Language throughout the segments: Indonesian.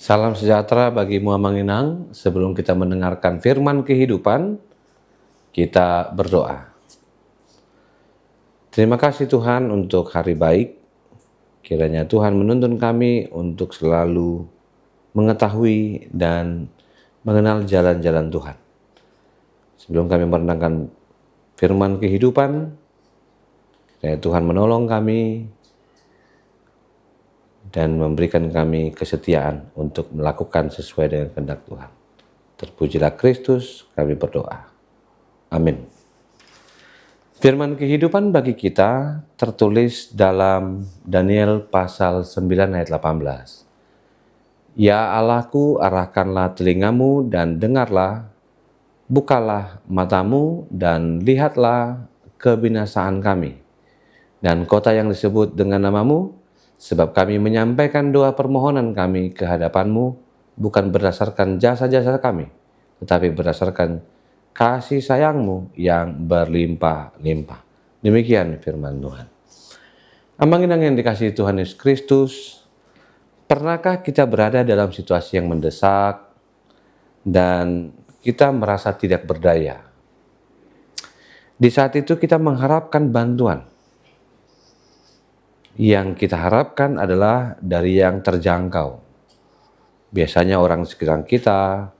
Salam sejahtera bagimu Amanginang. Sebelum kita mendengarkan firman kehidupan, kita berdoa. Terima kasih Tuhan untuk hari baik. Kiranya Tuhan menuntun kami untuk selalu mengetahui dan mengenal jalan-jalan Tuhan. Sebelum kami merenungkan firman kehidupan, kiranya Tuhan menolong kami dan memberikan kami kesetiaan untuk melakukan sesuai dengan kehendak Tuhan. Terpujilah Kristus, kami berdoa. Amin. Firman kehidupan bagi kita tertulis dalam Daniel pasal 9 ayat 18. Ya Allahku, arahkanlah telingamu dan dengarlah, bukalah matamu dan lihatlah kebinasaan kami dan kota yang disebut dengan namamu, sebab kami menyampaikan doa permohonan kami ke hadapanmu bukan berdasarkan jasa-jasa kami, tetapi berdasarkan kasih sayangmu yang berlimpah-limpah. Demikian firman Tuhan. Amanginang yang dikasihi Tuhan Yesus Kristus, pernahkah kita berada dalam situasi yang mendesak dan kita merasa tidak berdaya? Di saat itu kita mengharapkan bantuan. Yang kita harapkan adalah dari yang terjangkau. Biasanya orang sekitar kita,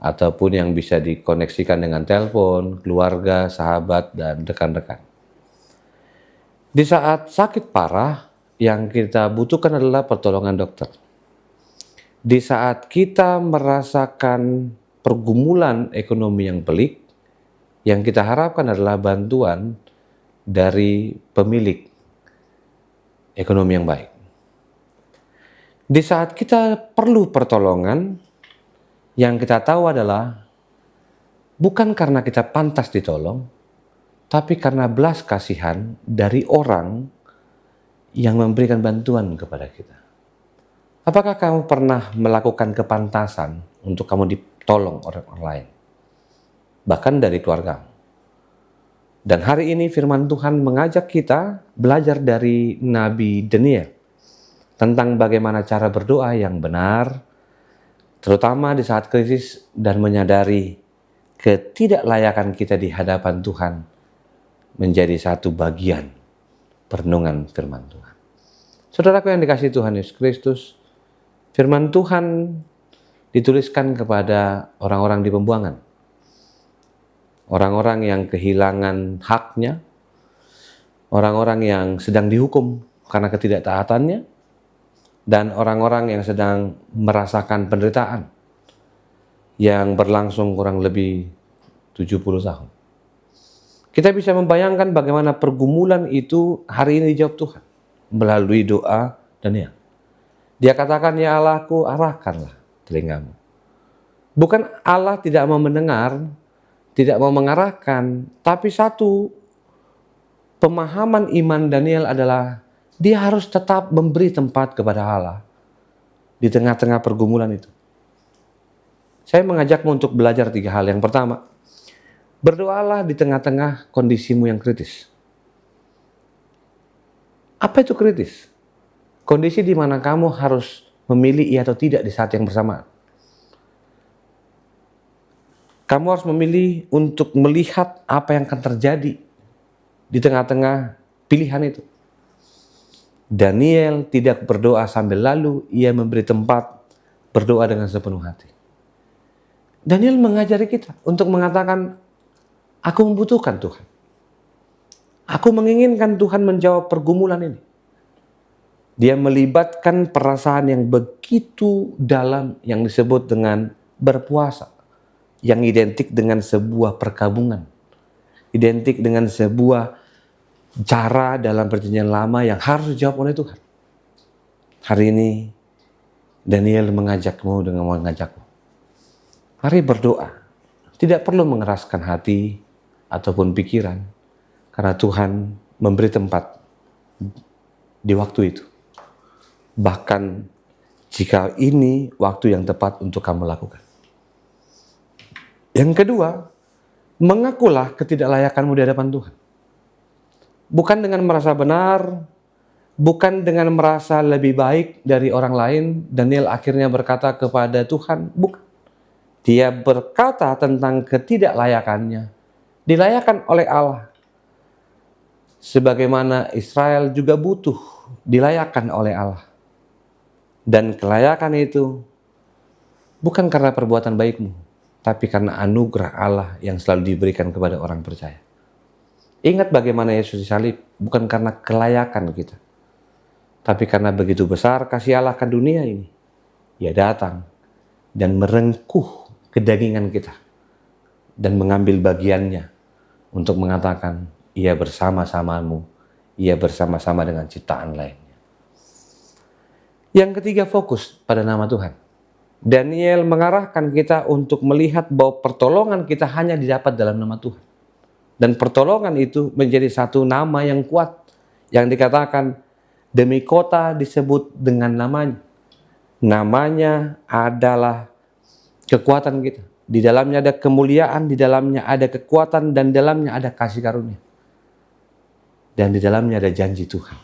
ataupun yang bisa dikoneksikan dengan telepon, keluarga, sahabat, dan rekan-rekan. Di saat sakit parah, yang kita butuhkan adalah pertolongan dokter. Di saat kita merasakan pergumulan ekonomi yang pelik, yang kita harapkan adalah bantuan dari pemilik ekonomi yang baik. Di saat kita perlu pertolongan, yang kita tahu adalah bukan karena kita pantas ditolong, tapi karena belas kasihan dari orang yang memberikan bantuan kepada kita. Apakah kamu pernah melakukan kepantasan untuk kamu ditolong oleh orang lain? Bahkan dari keluarga. Dan hari ini firman Tuhan mengajak kita belajar dari Nabi Daniel tentang bagaimana cara berdoa yang benar, terutama di saat krisis dan menyadari ketidaklayakan kita di hadapan Tuhan menjadi satu bagian perenungan firman Tuhan. Saudaraku yang dikasihi Tuhan Yesus Kristus, firman Tuhan dituliskan kepada orang-orang di pembuangan. Orang-orang yang kehilangan haknya, orang-orang yang sedang dihukum karena ketidaktaatannya, dan orang-orang yang sedang merasakan penderitaan yang berlangsung kurang lebih 70 tahun. Kita bisa membayangkan bagaimana pergumulan itu hari ini dijawab Tuhan melalui doa Daniel. Dia katakan, ya Allahku, arahkanlah telingamu. Bukan Allah tidak mau mendengar, tidak mau mengarahkan, tapi satu pemahaman iman Daniel adalah dia harus tetap memberi tempat kepada Allah di tengah-tengah pergumulan itu. Saya mengajakmu untuk belajar 3 hal. Yang pertama, berdoalah di tengah-tengah kondisimu yang kritis. Apa itu kritis? Kondisi di mana kamu harus memilih iya atau tidak di saat yang bersamaan. Kamu harus memilih untuk melihat apa yang akan terjadi di tengah-tengah pilihan itu. Daniel tidak berdoa sambil lalu, ia memberi tempat berdoa dengan sepenuh hati. Daniel mengajari kita untuk mengatakan, aku membutuhkan Tuhan. Aku menginginkan Tuhan menjawab pergumulan ini. Dia melibatkan perasaan yang begitu dalam yang disebut dengan berpuasa. Yang identik dengan sebuah perkabungan. Identik dengan sebuah cara dalam perjanjian lama yang harus dijawab oleh Tuhan. Hari ini Daniel mengajakmu dengan mengajakmu. Mari berdoa. Tidak perlu mengeraskan hati ataupun pikiran. Karena Tuhan memberi tempat di waktu itu. Bahkan jika ini waktu yang tepat untuk kamu lakukan. Yang kedua, mengakulah ketidaklayakanmu di hadapan Tuhan. Bukan dengan merasa benar, Bukan dengan merasa lebih baik dari orang lain, Daniel akhirnya berkata kepada Tuhan, bukan. Dia berkata tentang ketidaklayakannya, dilayakkan oleh Allah. Sebagaimana Israel juga butuh dilayakkan oleh Allah. Dan kelayakan itu bukan karena perbuatan baikmu, tapi karena anugerah Allah yang selalu diberikan kepada orang percaya. Ingat bagaimana Yesus disalib, bukan karena kelayakan kita, tapi karena begitu besar kasih Allah akan dunia ini. Ia datang dan merengkuh kedagingan kita dan mengambil bagiannya untuk mengatakan, ia bersama-samamu, ia bersama-sama dengan ciptaan lainnya. Yang ketiga, fokus pada nama Tuhan. Daniel mengarahkan kita untuk melihat bahwa pertolongan kita hanya didapat dalam nama Tuhan. Dan pertolongan itu menjadi satu nama yang kuat, yang dikatakan demi kota disebut dengan namanya. Namanya adalah kekuatan kita. Di dalamnya ada kemuliaan, di dalamnya ada kekuatan, dan di dalamnya ada kasih karunia. Dan di dalamnya ada janji Tuhan.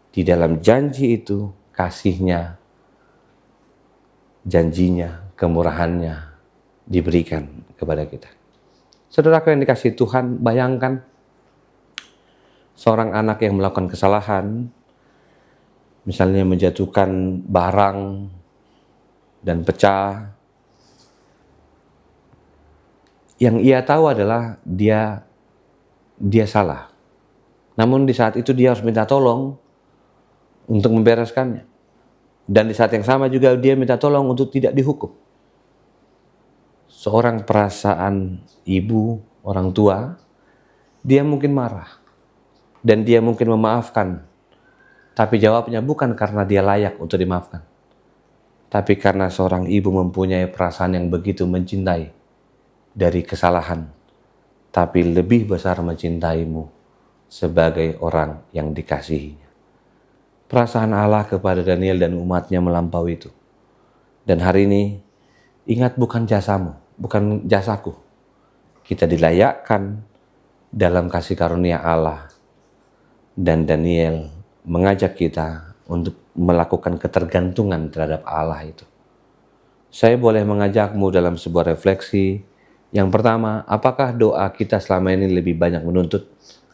Di dalam janji itu, kasihnya, janjinya, kemurahannya diberikan kepada kita. Saudaraku yang dikasihi Tuhan, bayangkan seorang anak yang melakukan kesalahan, misalnya menjatuhkan barang dan pecah. Yang ia tahu adalah dia salah. Namun di saat itu dia harus minta tolong untuk membereskannya. Dan di saat yang sama juga dia minta tolong untuk tidak dihukum. Seorang perasaan ibu, orang tua, dia mungkin marah. Dan dia mungkin memaafkan. Tapi jawabnya bukan karena dia layak untuk dimaafkan. Tapi karena seorang ibu mempunyai perasaan yang begitu mencintai dari kesalahan. Tapi lebih besar mencintaimu sebagai orang yang dikasihinya. Perasaan Allah kepada Daniel dan umatnya melampaui itu. Dan hari ini, ingat bukan jasamu, bukan jasaku. Kita dilayakkan dalam kasih karunia Allah. Dan Daniel mengajak kita untuk melakukan ketergantungan terhadap Allah itu. Saya boleh mengajakmu dalam sebuah refleksi. Yang pertama, apakah doa kita selama ini lebih banyak menuntut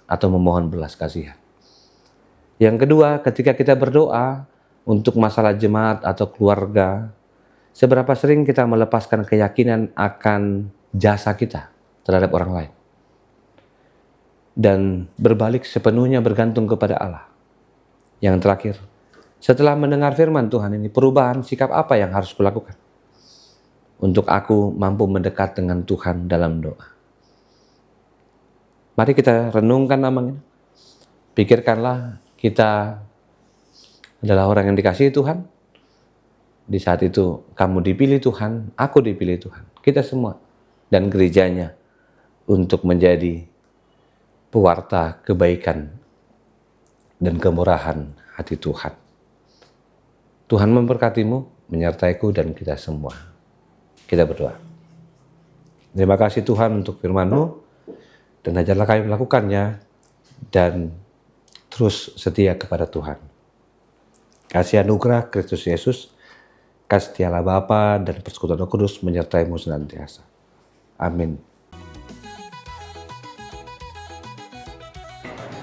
atau memohon belas kasihan? Yang kedua, ketika kita berdoa untuk masalah jemaat atau keluarga, seberapa sering kita melepaskan keyakinan akan jasa kita terhadap orang lain? Dan berbalik sepenuhnya bergantung kepada Allah. Yang terakhir, setelah mendengar firman Tuhan ini, perubahan sikap apa yang harus kulakukan untuk aku mampu mendekat dengan Tuhan dalam doa? Mari kita renungkan namanya. Pikirkanlah kita adalah orang yang dikasihi Tuhan. Di saat itu kamu dipilih Tuhan, aku dipilih Tuhan. Kita semua dan gerejanya untuk menjadi pewarta kebaikan dan kemurahan hati Tuhan. Tuhan memberkatimu, menyertaiku dan kita semua. Kita berdoa. Terima kasih Tuhan untuk firman-Mu, dan ajarlah kami melakukannya dan terus setia kepada Tuhan. Kasih anugerah Kristus Yesus, kasih setialah Bapa dan persekutuan Roh Kudus menyertai-Mu senantiasa. Amin.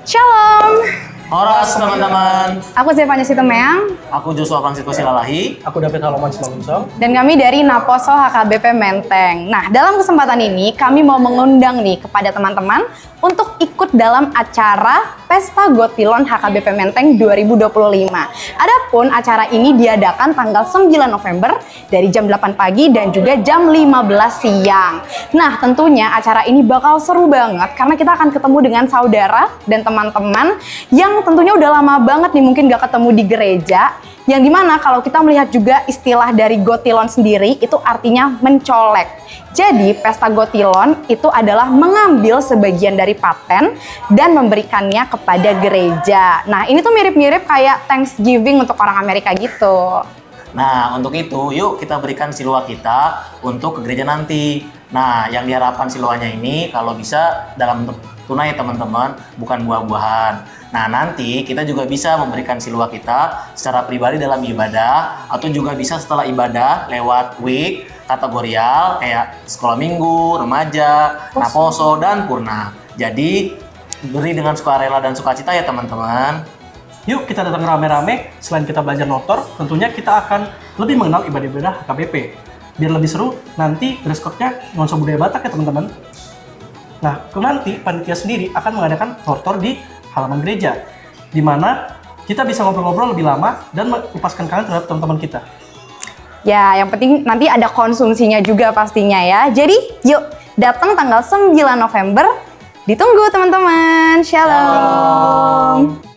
Shalom. Horas teman-teman. Aku Zevanya Sitomeang. Aku Joshua Francisco Silalahi. Aku David Haloman Simangunso. Dan kami dari Naposo HKBP Menteng. Nah, dalam kesempatan ini kami mau mengundang nih kepada teman-teman untuk ikut dalam acara Pesta Gotilon HKBP Menteng 2025. Adapun acara ini diadakan tanggal 9 November dari jam 8 pagi dan juga jam 15 siang. Nah, tentunya acara ini bakal seru banget karena kita akan ketemu dengan saudara dan teman-teman yang tentunya udah lama banget nih mungkin gak ketemu di gereja. Yang dimana kalau kita melihat juga istilah dari Gotilon sendiri itu artinya mencolek. Jadi pesta Gotilon itu adalah mengambil sebagian dari paten dan memberikannya kepada gereja. Nah ini tuh mirip-mirip kayak Thanksgiving untuk orang Amerika gitu. Nah untuk itu yuk kita berikan siluah kita untuk ke gereja nanti. Nah yang diharapkan siluahnya ini kalau bisa dalam bentuk tunai teman-teman, bukan buah-buahan. Nah, nanti kita juga bisa memberikan silwa kita secara pribadi dalam ibadah, atau juga bisa setelah ibadah lewat week, kategorial, kayak sekolah minggu, remaja, naposo, dan purna. Jadi, beri dengan sukarela dan sukacita ya teman-teman. Yuk kita datang rame-rame, selain kita belajar motor, tentunya kita akan lebih mengenal ibadah-ibadah HKBP. Biar lebih seru, nanti dress code-nya nuansa budaya Batak ya teman-teman. Nah, nanti panitia sendiri akan mengadakan tortor di halaman gereja, di mana kita bisa ngobrol-ngobrol lebih lama dan melepaskan kangen terhadap teman-teman kita. Ya, yang penting nanti ada konsumsinya juga pastinya ya. Jadi, yuk datang tanggal 9 November. Ditunggu teman-teman. Shalom.